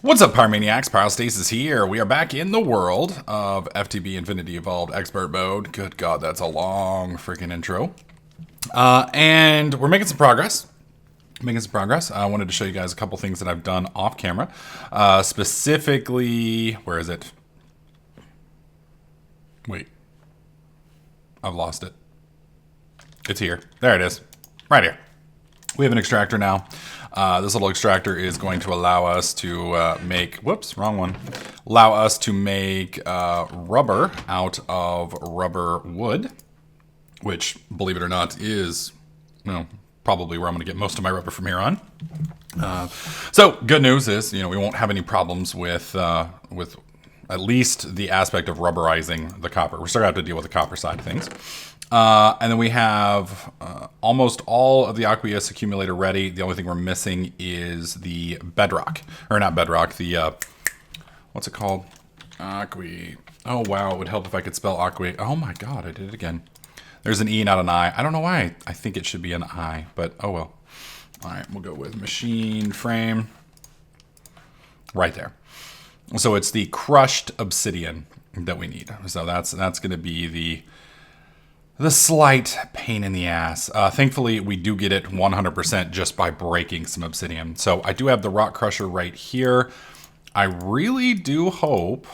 What's up, Pyromaniacs? Pyrostasis here. We are back in the world of FTB Infinity Evolved Expert Mode. Good God, that's a long freaking intro. And we're making some progress. I wanted to show you guys a couple things that I've done off camera. Specifically, where is it? Wait. I've lost it. It's here. There it is. Right here. We have an extractor now. This little extractor is going to allow us to make, whoops, wrong one. Allow us to make rubber out of rubber wood, which, believe it or not, is, probably where I'm going to get most of my rubber from here on. So good news is, we won't have any problems with at least the aspect of rubberizing the copper. We're still going to have to deal with the copper side of things. And then we have almost all of the Aqueous Accumulator ready. The only thing we're missing is the bedrock. Or not bedrock, the, what's it called? Oh, wow, it would help if I could spell Aqua. Oh my God, I did it again. There's an E, not an I. I don't know why I think it should be an I, but oh well. All right, we'll go with machine frame. Right there. So it's the crushed obsidian that we need. So that's going to be the slight pain in the ass. Thankfully, we do get it 100% just by breaking some obsidian. So I do have the rock crusher right here. I really do hope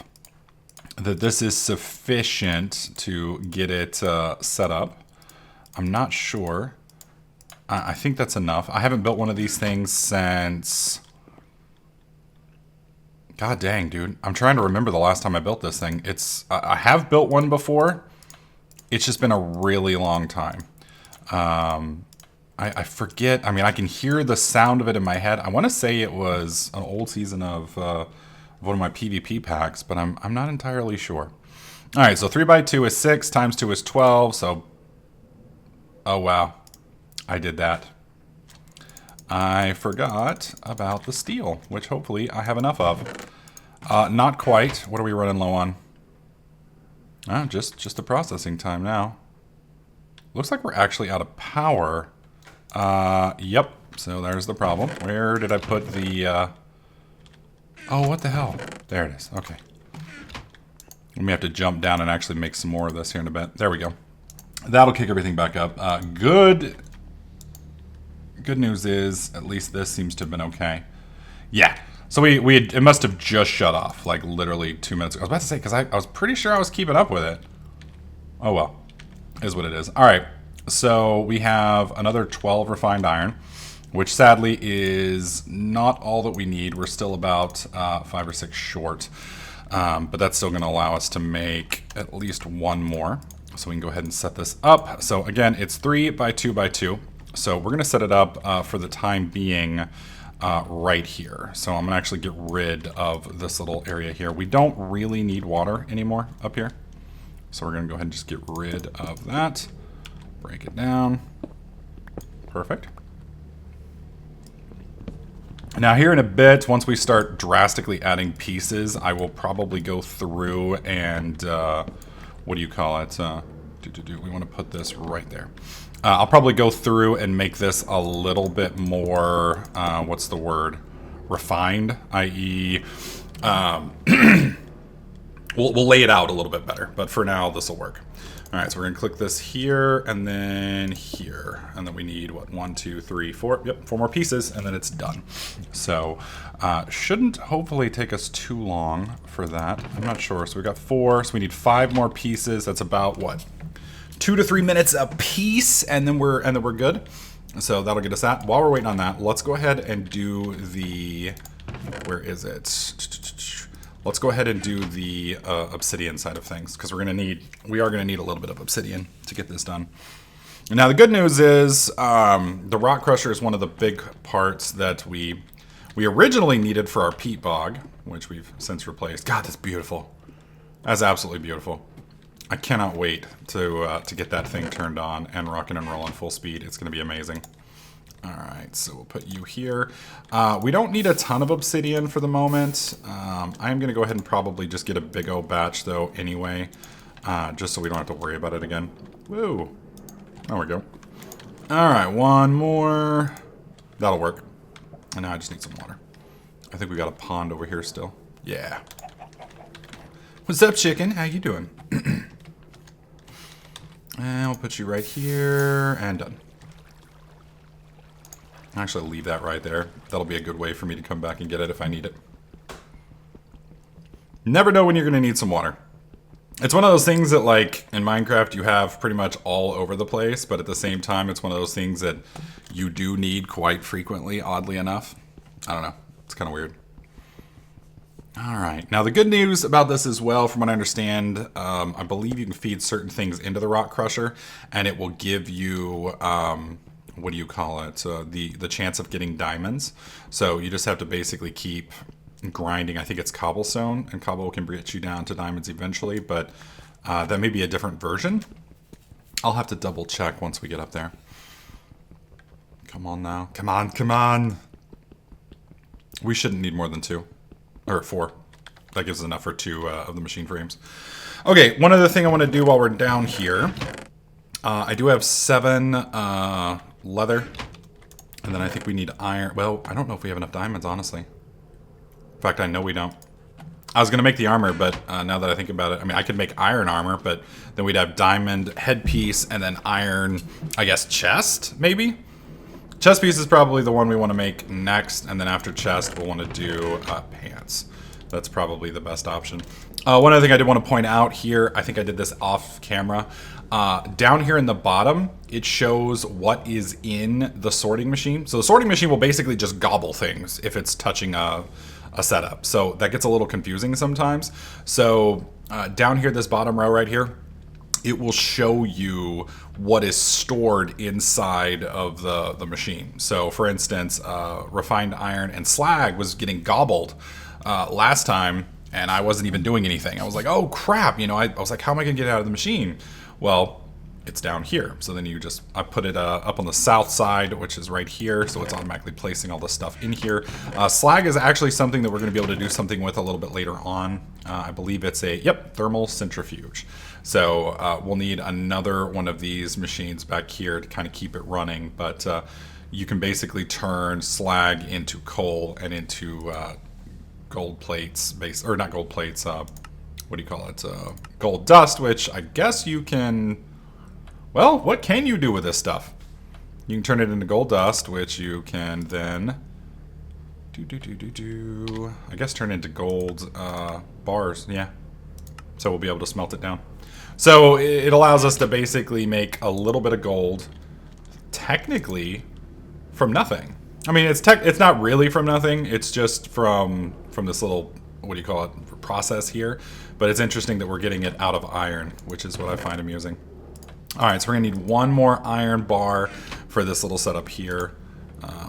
that this is sufficient to get it set up. I'm not sure. I think that's enough. I haven't built one of these things since... God dang, dude. I'm trying to remember the last time I built this thing. I have built one before. It's just been a really long time. I forget. I mean, I can hear the sound of it in my head. I want to say it was an old season of one of my PvP packs, but I'm not entirely sure. All right, so 3x2 is 6, times 2 is 12, so... Oh, wow. I did that. I forgot about the steel, which hopefully I have enough of. Not quite. What are we running low on? Just the processing time now. Looks like we're actually out of power. Yep. So there's the problem. Where did I put the... Oh, what the hell? There it is. Okay. We may have to jump down and actually make some more of this here in a bit. There we go. That'll kick everything back up. Good news is, at least this seems to have been okay. Yeah. So it must have just shut off, like literally 2 minutes ago. I was about to say, because I was pretty sure I was keeping up with it. Oh well, is what it is. All right, so we have another 12 refined iron, which sadly is not all that we need. We're still about 5 or 6 short, but that's still going to allow us to make at least one more. So we can go ahead and set this up. So again, it's 3x2x2. So we're going to set it up for the time being right here. So I'm going to actually get rid of this little area here. We don't really need water anymore up here. So we're going to go ahead and just get rid of that. Break it down. Perfect. Now here in a bit, once we start drastically adding pieces, I will probably go through and, what do you call it? We want to put this right there. I'll probably go through and make this a little bit more, what's the word? Refined, i.e., we'll lay it out a little bit better, but for now, this will work. All right, so we're going to click this here and then here. And then we need, what, 1, 2, 3, 4? Yep, 4 more pieces, and then it's done. So, shouldn't hopefully take us too long for that. I'm not sure. So we got 4, so we need 5 more pieces. That's about, what, 2 to 3 minutes a piece, and then we're good. So that'll get us that. While we're waiting on that, let's go ahead and do the... Where is it? Let's go ahead and do the obsidian side of things, because we are gonna need a little bit of obsidian to get this done. Now the good news is the rock crusher is one of the big parts that we originally needed for our peat bog, which we've since replaced. God, that's beautiful. That's absolutely beautiful. I cannot wait to get that thing turned on and rocking and rolling full speed. It's gonna be amazing. All right, so we'll put you here. We don't need a ton of obsidian for the moment. I'm going to go ahead and probably just get a big old batch, though, anyway, just so we don't have to worry about it again. Woo! There we go. All right, one more. That'll work. And now I just need some water. I think we got a pond over here still. Yeah. What's up, chicken? How you doing? And we'll put you right here, and done. Actually, leave that right there. That'll be a good way for me to come back and get it if I need it. Never know when you're going to need some water. It's one of those things that, like, in Minecraft, you have pretty much all over the place, but at the same time, it's one of those things that you do need quite frequently, oddly enough. I don't know. It's kind of weird. All right. Now, the good news about this as well, from what I understand, I believe you can feed certain things into the rock crusher, and it will give you, what do you call it, the chance of getting diamonds. So you just have to basically keep grinding. I think it's cobblestone, and cobble can get you down to diamonds eventually, but that may be a different version. I'll have to double check once we get up there. Come on now. Come on, come on. We shouldn't need more than 2. Or 4. That gives us enough for 2 of the machine frames. Okay, one other thing I want to do while we're down here. I do have 7 leather. And then I think we need iron. Well, I don't know if we have enough diamonds, honestly. In fact, I know we don't. I was going to make the armor, but now that I think about it, I mean, I could make iron armor, but then we'd have diamond headpiece and then iron, I guess, chest, maybe? Chest piece is probably the one we want to make next, and then after chest, we'll want to do pants. That's probably the best option. One other thing I did want to point out here, I think I did this off camera. Down here in the bottom, it shows what is in the sorting machine. So the sorting machine will basically just gobble things if it's touching a setup. So that gets a little confusing sometimes. So down here, this bottom row right here, it will show you what is stored inside of the machine. So for instance, refined iron and slag was getting gobbled last time, and I wasn't even doing anything. I was like, oh crap, you know, I was like, how am I gonna get it out of the machine? Well, it's down here. So then you just, I put it up on the south side, which is right here. So it's automatically placing all the stuff in here. Slag is actually something that we're gonna be able to do something with a little bit later on. I believe it's a, thermal centrifuge. So we'll need another one of these machines back here to kind of keep it running. But you can basically turn slag into coal and into gold plates, or not gold plates, what do you call it? Gold dust, which I guess you can, well, what can you do with this stuff? You can turn it into gold dust, which you can then I guess turn into gold bars, yeah. So we'll be able to smelt it down. So it allows us to basically make a little bit of gold, technically, from nothing. I mean, it's not really from nothing. It's just from this little, what do you call it, process here. But it's interesting that we're getting it out of iron, which is what I find amusing. All right, so we're gonna need 1 more iron bar for this little setup here.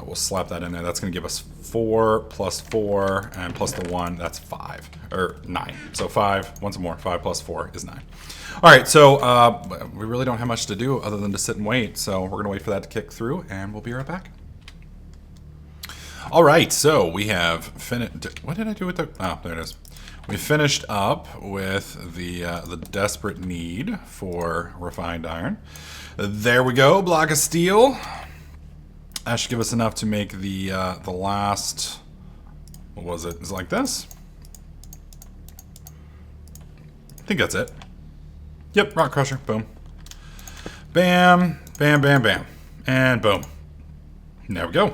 We'll slap that in there. That's gonna give us 4 plus 4 and plus the 1, that's 5, or 9. So 5, once more, 5 plus 4 is 9. All right, so we really don't have much to do other than to sit and wait. So we're gonna wait for that to kick through and we'll be right back. All right, so we have finished. What did I do with the? Oh, there it is. We finished up with the desperate need for refined iron. There we go, block of steel. That should give us enough to make the last. What was it? Is it like this? I think that's it. Yep, rock crusher. Boom. Bam, bam, bam, bam, and boom. There we go.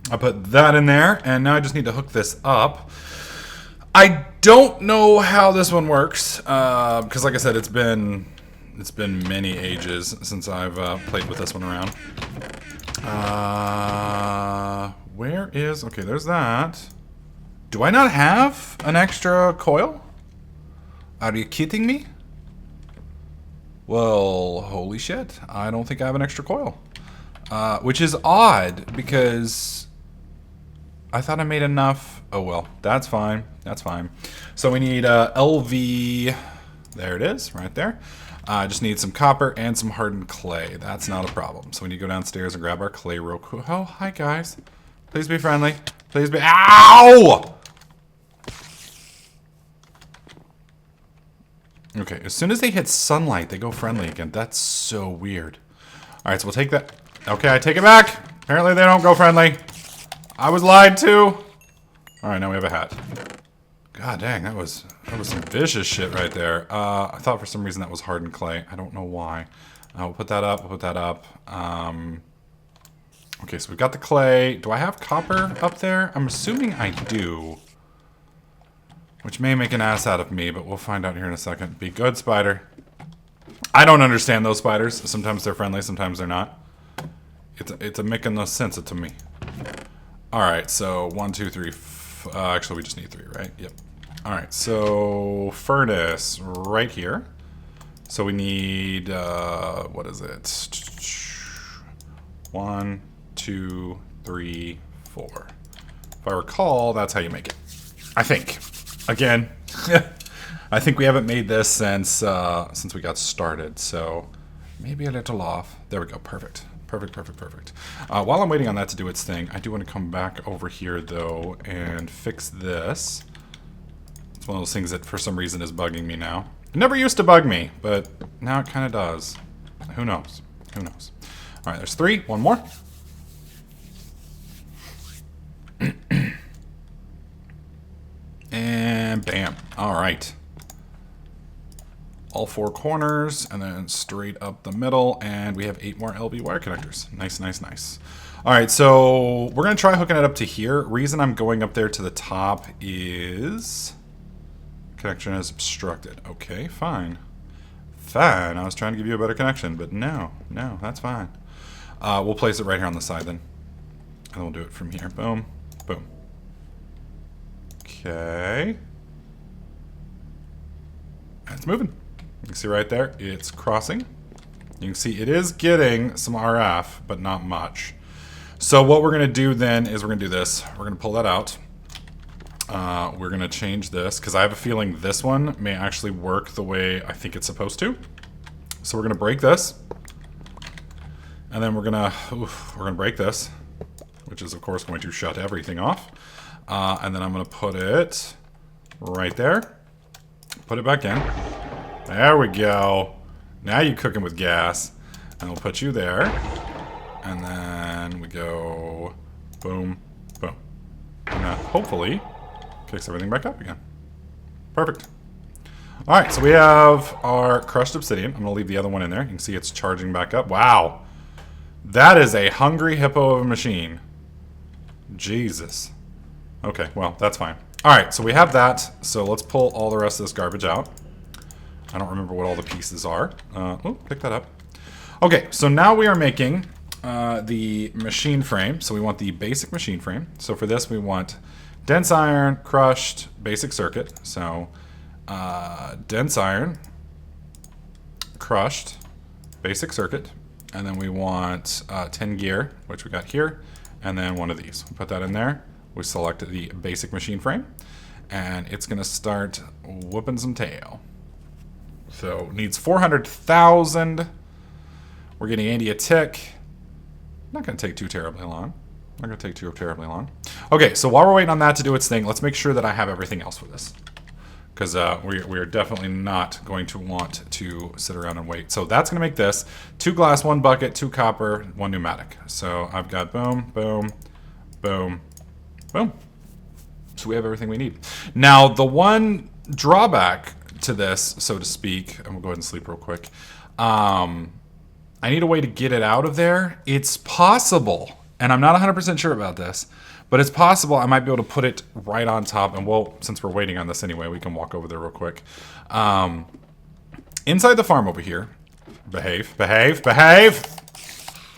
I put that in there, and now I just need to hook this up. I don't know how this one works, because like I said, it's been many ages since I've played with this one around. Where is... Okay, there's that. Do I not have an extra coil? Are you kidding me? Well, holy shit. I don't think I have an extra coil. Which is odd, because I thought I made enough. Oh, well, that's fine. That's fine. So we need LV. There it is, right there. I just need some copper and some hardened clay. That's not a problem. So we need to go downstairs and grab our clay real quick. Oh, hi, guys. Please be friendly. Please be... Ow! Okay, as soon as they hit sunlight, they go friendly again. That's so weird. All right, so we'll take that. Okay, I take it back. Apparently they don't go friendly. I was lied to. All right, now we have a hat. God dang, that was some vicious shit right there. I thought for some reason that was hardened clay. I don't know why. We'll put that up. We'll put that up. Okay, so we've got the clay. Do I have copper up there? I'm assuming I do. Which may make an ass out of me, but we'll find out here in a second. Be good, spider. I don't understand those spiders. Sometimes they're friendly, sometimes they're not. It's a making no sense to me. Alright, so 1, 2, 3. Actually, we just need 3, right? Yep. Alright, so furnace right here. So we need, what is it? 1, 2, 3, 4. If I recall, that's how you make it. I think. Again, I think we haven't made this since we got started, so maybe a little off. There we go. Perfect. Perfect, perfect, perfect. While I'm waiting on that to do its thing, I do want to come back over here, though, and fix this. It's one of those things that, for some reason, is bugging me now. It never used to bug me, but now it kind of does. Who knows? Who knows? All right, there's 3. One more. And bam. All right. All 4 corners, and then straight up the middle, and we have 8 more LV wire connectors. Nice, nice, nice. All right, so we're going to try hooking it up to here. Reason I'm going up there to the top is connection is obstructed. Okay, fine. Fine. I was trying to give you a better connection, but no, that's fine. We'll place it right here on the side then. And then we'll do it from here. Boom, boom. Okay. And it's moving. You can see right there, it's crossing. You can see it is getting some RF, but not much. So what we're going to do then is we're going to do this. We're going to pull that out. We're going to change this, because I have a feeling this one may actually work the way I think it's supposed to. So we're going to break this. And then we're going to break this, which is, of course, going to shut everything off. And then I'm going to put it right there. Put it back in. There we go. Now you're cooking with gas. And we'll put you there. And then we go boom, boom. And that hopefully kicks everything back up again. Perfect. Alright, so we have our crushed obsidian. I'm going to leave the other one in there. You can see it's charging back up. Wow. That is a hungry hippo of a machine. Jesus. Okay, well, that's fine. Alright, so we have that. So let's pull all the rest of this garbage out. I don't remember what all the pieces are. Pick that up. Okay, so now we are making the machine frame. So we want the basic machine frame. So for this we want dense iron, crushed, basic circuit. So dense iron, crushed, basic circuit. And then we want 10 gear, which we got here. And then one of these. We'll put that in there. We select the basic machine frame. And it's going to start whooping some tail. So needs 400,000. We're getting 80 a tick. Not going to take too terribly long. Not going to take too terribly long. Okay, so while we're waiting on that to do its thing, let's make sure that I have everything else for this. Because we are definitely not going to want to sit around and wait. So that's going to make this 2 glass, 1 bucket, 2 copper, 1 pneumatic. So I've got boom, boom, boom, boom. So we have everything we need. Now, the one drawback to this, so to speak, and we'll go ahead and sleep real quick. I need a way to get it out of there. It's possible, and I'm not 100% sure about this, but it's possible I might be able to put it right on top, and we'll, since we're waiting on this anyway, we can walk over there real quick. Inside the farm over here, behave, behave, behave!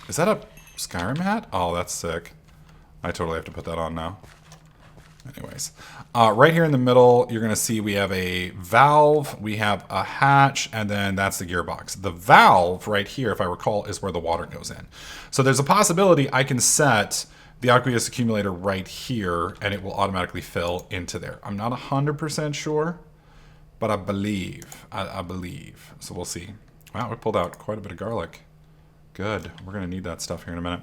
Is that a Skyrim hat? Oh, that's sick. I totally have to put that on now. Anyways, right here in the middle, you're going to see we have a valve, we have a hatch, and then that's the gearbox. The valve right here, if I recall, is where the water goes in. So there's a possibility I can set the Aqueous Accumulator right here, and it will automatically fill into there. I'm not 100% sure, but I believe. I believe. So we'll see. Wow, we pulled out quite a bit of garlic. Good. We're going to need that stuff here in a minute.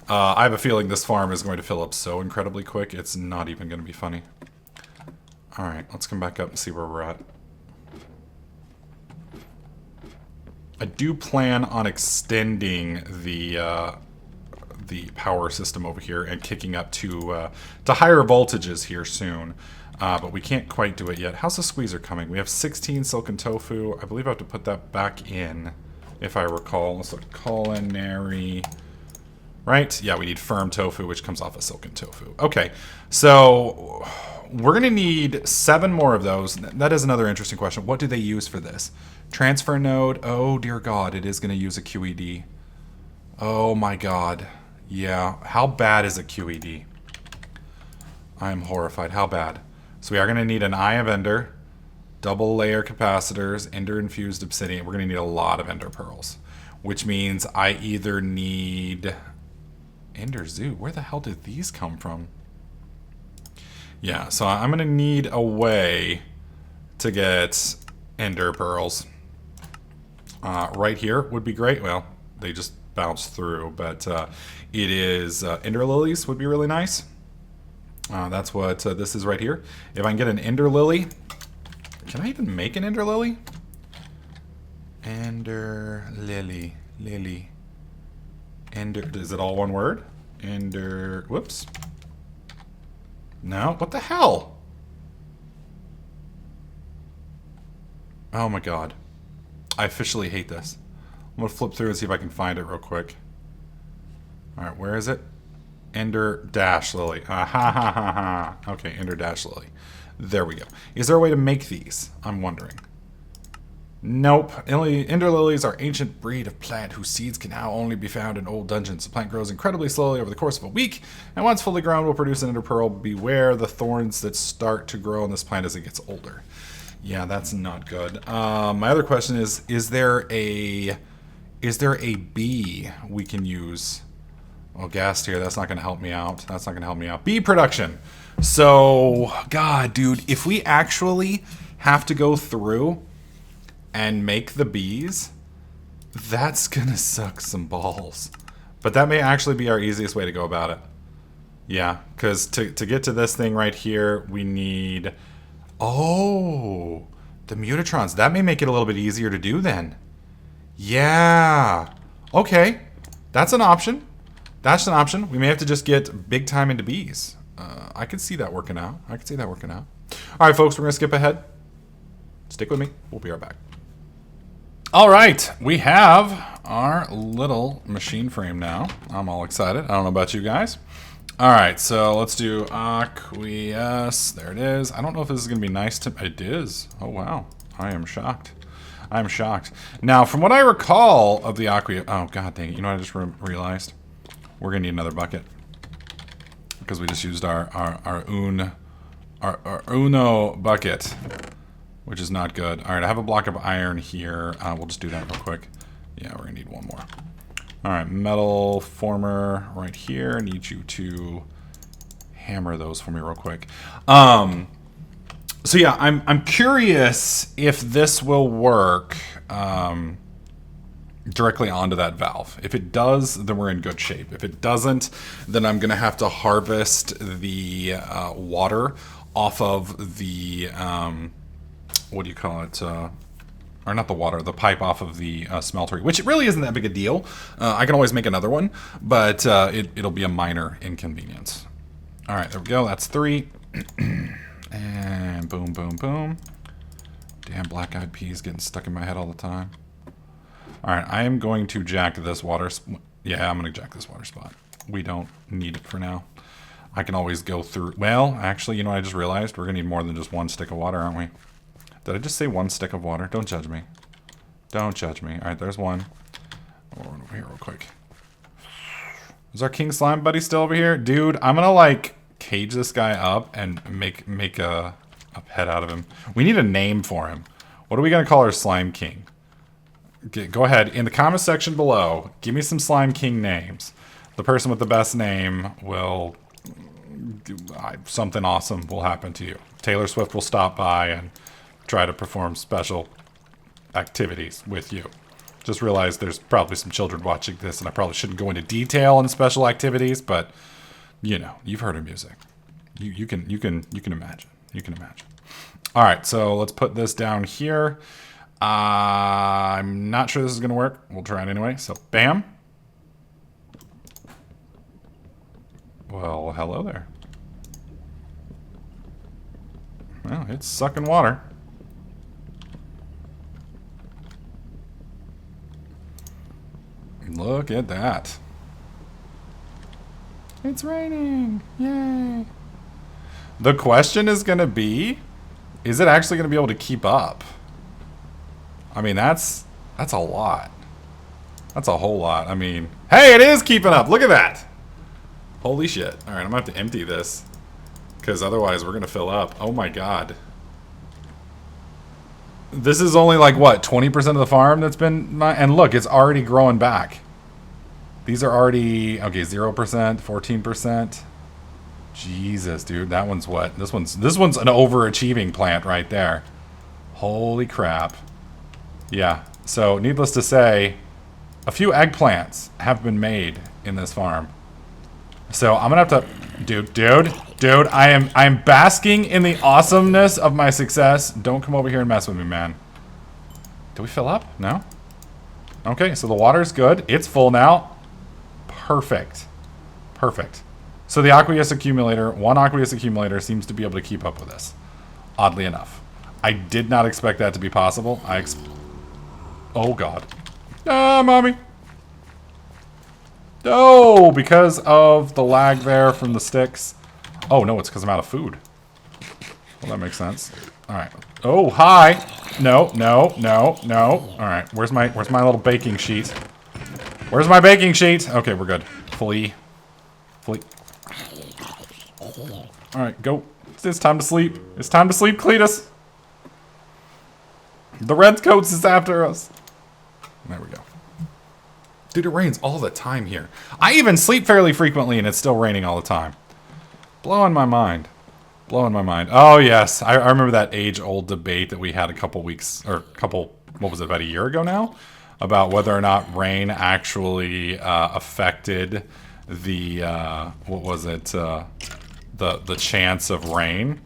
I have a feeling this farm is going to fill up so incredibly quick, it's not even going to be funny. Alright, let's come back up and see where we're at. I do plan on extending the the power system over here and kicking up to higher voltages here soon. But we can't quite do it yet. How's the squeezer coming? We have 16 silken tofu. I believe I have to put that back in, if I recall. Let's look. Culinary. Right? Yeah, we need firm tofu, which comes off of silken tofu. Okay, so we're going to need 7 more of those. That is another interesting question. What do they use for this? Transfer node. Oh, dear God. It is going to use a QED. Oh, my God. Yeah. How bad is a QED? I am horrified. How bad? So we are going to need an eye of ender, double layer capacitors, ender infused obsidian. We're going to need a lot of ender pearls, which means I either need ender zoo. Where the hell did these come from? Yeah, so I'm going to need a way to get ender pearls. Right here would be great. Well, they just bounce through, but it is ender lilies would be really nice. That's what this is right here. If I can get an ender lily, can I even make an ender lily? Ender lily, ender. Is it all one word? Ender. Whoops. No. What the hell? Oh my God. I officially hate this. I'm gonna flip through and see if I can find it real quick. All right, where is it? Ender dash lily. Ha ha ha ha. Okay, ender dash lily. There we go. Is there a way to make these? I'm wondering. Nope. Ender lilies are ancient breed of plant whose seeds can now only be found in old dungeons. The plant grows incredibly slowly over the course of a week, and once fully grown will produce an ender pearl. Beware the thorns that start to grow on this plant as it gets older. Yeah, that's not good. My other question is there a bee we can use? Well, gas here, that's not going to help me out. That's not going to help me out. Bee production. So, God, dude, if we actually have to go through and make the bees, that's going to suck some balls. But that may actually be our easiest way to go about it. Yeah, because to get to this thing right here, we need... Oh, the mutatrons. That may make it a little bit easier to do then. Yeah. Okay, that's an option. That's an option. We may have to just get big time into bees. I could see that working out. I could see that working out. All right, folks, we're going to skip ahead. Stick with me. We'll be right back. All right, we have our little machine frame now. I'm all excited. I don't know about you guys. All right, so let's do Aqueous. There it is. I don't know if this is going to be nice to... It is. Oh, wow. I am shocked. I'm shocked. Now, from what I recall of the Aqueous... Oh, God dang it. You know what I just realized? We're going to need another bucket. Because we just used our Uno bucket. Which is not good. All right, I have a block of iron here. We'll just do that real quick. Yeah, we're going to need one more. All right, metal former right here. I need you to hammer those for me real quick. So yeah, I'm curious if this will work directly onto that valve. If it does, then we're in good shape. If it doesn't, then I'm gonna have to harvest the water off of the what do you call it? Or not the water, the pipe off of the smeltery, which it really isn't that big a deal. I can always make another one, but it'll be a minor inconvenience. All right, there we go. That's 3. And boom, boom, boom. Damn black-eyed peas getting stuck in my head all the time. All right, I am going to jack this water. Yeah, I'm going to jack this water spot. We don't need it for now. I can always go through. Well, actually, you know what I just realized? We're going to need more than just one stick of water, aren't we? Did I just say one stick of water? Don't judge me. Don't judge me. All right, there's one. I'll run over here real quick. Is our king slime buddy still over here? Dude, I'm going to, like, cage this guy up and make a pet out of him. We need a name for him. What are we going to call our slime king? Go ahead. In the comment section below, give me some slime king names. The person with the best name will... something awesome will happen to you. Taylor Swift will stop by and try to perform special activities with you. Just realize there's probably some children watching this, and I probably shouldn't go into detail on special activities, but you know, you've heard of music. You can imagine. You can imagine. All right, so let's put this down here. I'm not sure this is going to work. We'll try it anyway. So, bam. Well, hello there. Well, it's sucking water. Look at that. It's raining. Yay. The question is going to be, is it actually going to be able to keep up? I mean, that's a lot. That's a whole lot. I mean, hey, it is keeping up. Look at that. Holy shit. All right, I'm going to have to empty this because otherwise we're going to fill up. Oh my God. This is only like, what, 20% of the farm that's been... And look, it's already growing back. These are already... Okay, 0%, 14%. Jesus, dude. That one's what? This one's an overachieving plant right there. Holy crap. Yeah. So, needless to say, a few eggplants have been made in this farm. So, I'm going to have to... Dude, I am basking in the awesomeness of my success. Don't come over here and mess with me, man. Did we fill up? No? Okay, so the water's good. It's full now. Perfect. Perfect. So the Aqueous Accumulator, one Aqueous Accumulator seems to be able to keep up with this. Oddly enough. I did not expect that to be possible. Oh, God. Ah, mommy. Oh, because of the lag there from the sticks. Oh, no, it's because I'm out of food. Well, that makes sense. All right. Oh, hi. No. All right. Where's my little baking sheet? Where's my baking sheet? Okay, we're good. Flee. All right, go. It's time to sleep. It's time to sleep, Cletus. The Redcoats is after us. There we go. Dude, it rains all the time here. I even sleep fairly frequently, and it's still raining all the time. Blowing my mind. Blowing my mind. Oh, yes. I remember that age-old debate that we had a couple weeks, or what was it, about a year ago now? About whether or not rain actually affected the, the chance of rain.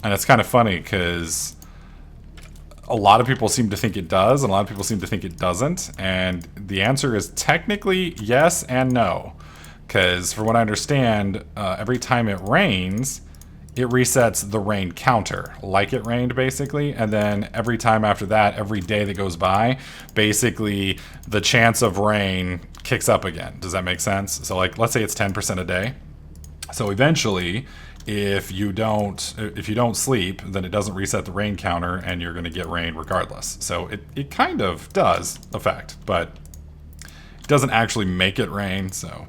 And it's kind of funny because a lot of people seem to think it does, and a lot of people seem to think it doesn't. And the answer is technically yes and no. Because from what I understand, every time it rains, it resets the rain counter, like it rained, basically. And then every time after that, every day that goes by, basically the chance of rain kicks up again. Does that make sense? So, like, let's say it's 10% a day. So eventually, if you don't sleep, then it doesn't reset the rain counter, and you're going to get rain regardless. So it kind of does affect, but it doesn't actually make it rain. So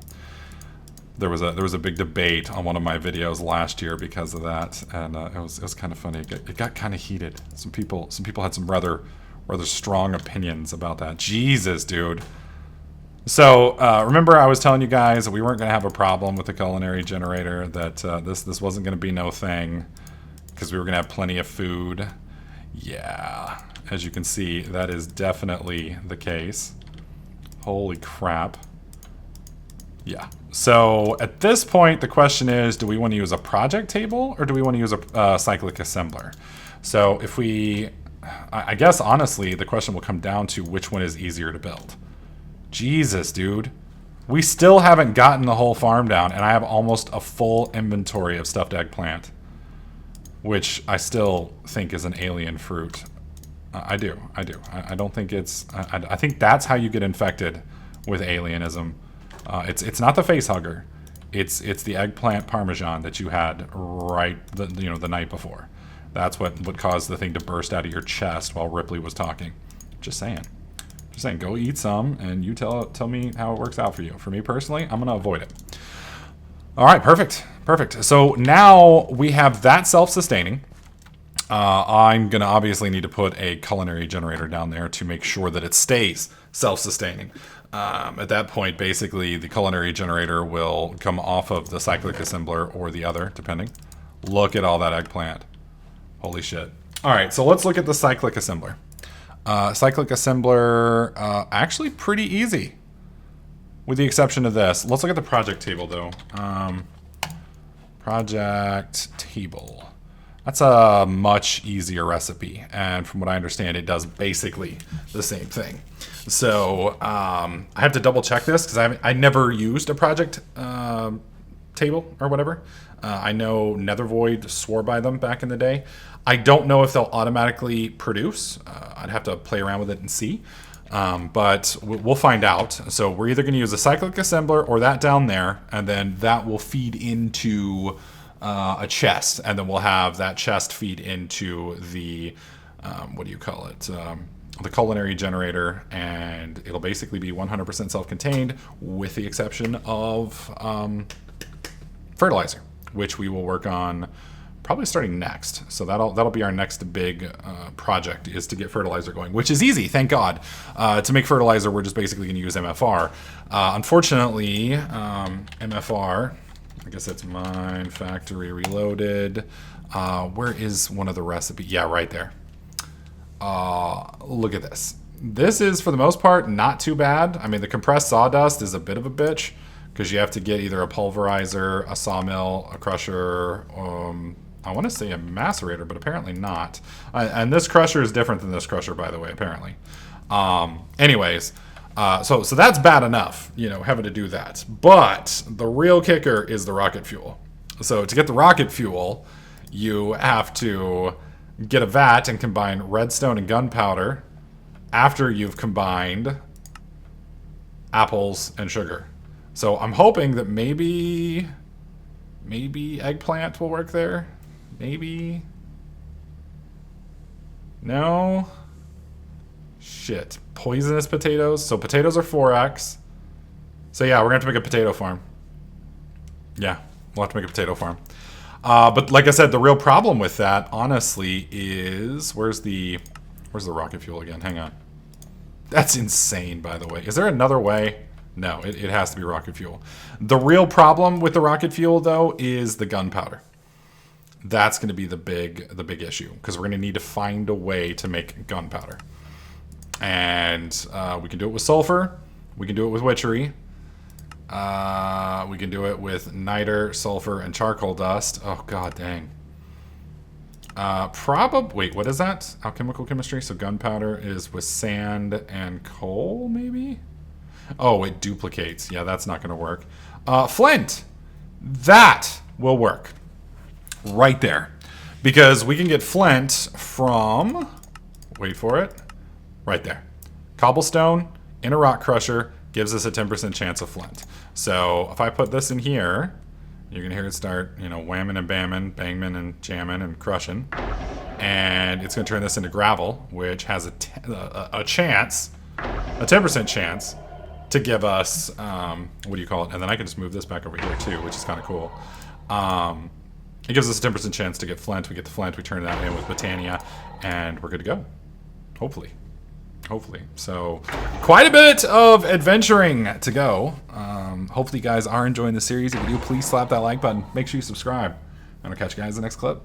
there was a big debate on one of my videos last year because of that, and it was kind of funny. It got kind of heated. Some people had some rather strong opinions about that. Jesus, dude. So remember, I was telling you guys that we weren't going to have a problem with the culinary generator. That this wasn't going to be no thing because we were going to have plenty of food. Yeah, as you can see, that is definitely the case. Holy crap. Yeah. So at this point, the question is, do we want to use a project table or do we want to use a cyclic assembler? So if I guess honestly, the question will come down to which one is easier to build. Jesus, dude. We still haven't gotten the whole farm down, and I have almost a full inventory of stuffed eggplant, which I still think is an alien fruit. I do. I don't think it's... I think that's how you get infected with alienism. It's not the face hugger. It's the eggplant parmesan that you had the night before. That's what caused the thing to burst out of your chest while Ripley was talking. Just saying. Go eat some, and you tell me how it works out for you. For me personally, I'm going to avoid it. All right, perfect. So now we have that self-sustaining. I'm going to obviously need to put a culinary generator down there to make sure that it stays self-sustaining. At that point, basically, the culinary generator will come off of the cyclic assembler or the other, depending. Look at all that eggplant. Holy shit. All right, so let's look at the cyclic assembler. Cyclic assembler, actually pretty easy, with the exception of this. Let's look at the project table, though. Project table. That's a much easier recipe, and from what I understand, it does basically the same thing. So I have to double check this because I never used a project table or whatever. I know Nethervoid swore by them back in the day. I don't know if they'll automatically produce. I'd have to play around with it and see. But we'll find out. So we're either going to use a cyclic assembler or that down there, and then that will feed into a chest, and then we'll have that chest feed into the what do you call it? The culinary generator, and it'll basically be 100% self-contained, with the exception of fertilizer, which we will work on probably starting next. So that'll be our next big project, is to get fertilizer going, which is easy, thank God. To make fertilizer, we're just basically going to use MFR. Unfortunately, MFR, I guess that's mine, factory reloaded. Where is one of the recipes? Yeah, right there. Look at this. This is, for the most part, not too bad. I mean, the compressed sawdust is a bit of a bitch, because you have to get either a pulverizer, a sawmill, a crusher, I want to say a macerator, but apparently not. And this crusher is different than this crusher, by the way, apparently. Anyways, so that's bad enough, having to do that. But the real kicker is the rocket fuel. So to get the rocket fuel, you have to get a vat and combine redstone and gunpowder after you've combined apples and sugar. So I'm hoping that maybe eggplant will work there. Maybe. No. Shit. Poisonous potatoes. So potatoes are 4x. So yeah, we're going to have to make a potato farm. Yeah, we'll have to make a potato farm. But like I said, the real problem with that, honestly, is... Where's the rocket fuel again? Hang on. That's insane, by the way. Is there another way? No, it has to be rocket fuel. The real problem with the rocket fuel, though, is the gunpowder. That's going to be the big issue, because we're going to need to find a way to make gunpowder. And we can do it with sulfur. We can do it with witchery. We can do it with niter, sulfur, and charcoal dust. Oh, god dang. Wait, what is that? Alchemical chemistry? So gunpowder is with sand and coal, maybe? Oh, it duplicates. Yeah, that's not going to work. Flint! That will work. Right there. Because we can get flint from... Wait for it. Right there. Cobblestone in a rock crusher gives us a 10% chance of flint. So if I put this in here, you're going to hear it start, whamming and bamming, banging and jamming and crushing. And it's going to turn this into gravel, which has a chance, a 10% chance, to give us, what do you call it? And then I can just move this back over here too, which is kind of cool. It gives us a 10% chance to get flint. We get the flint, we turn that in with Botania, and we're good to go. Hopefully. So, quite a bit of adventuring to go. Hopefully you guys are enjoying the series. If you do, please slap that like button. Make sure you subscribe. And I'll catch you guys in the next clip.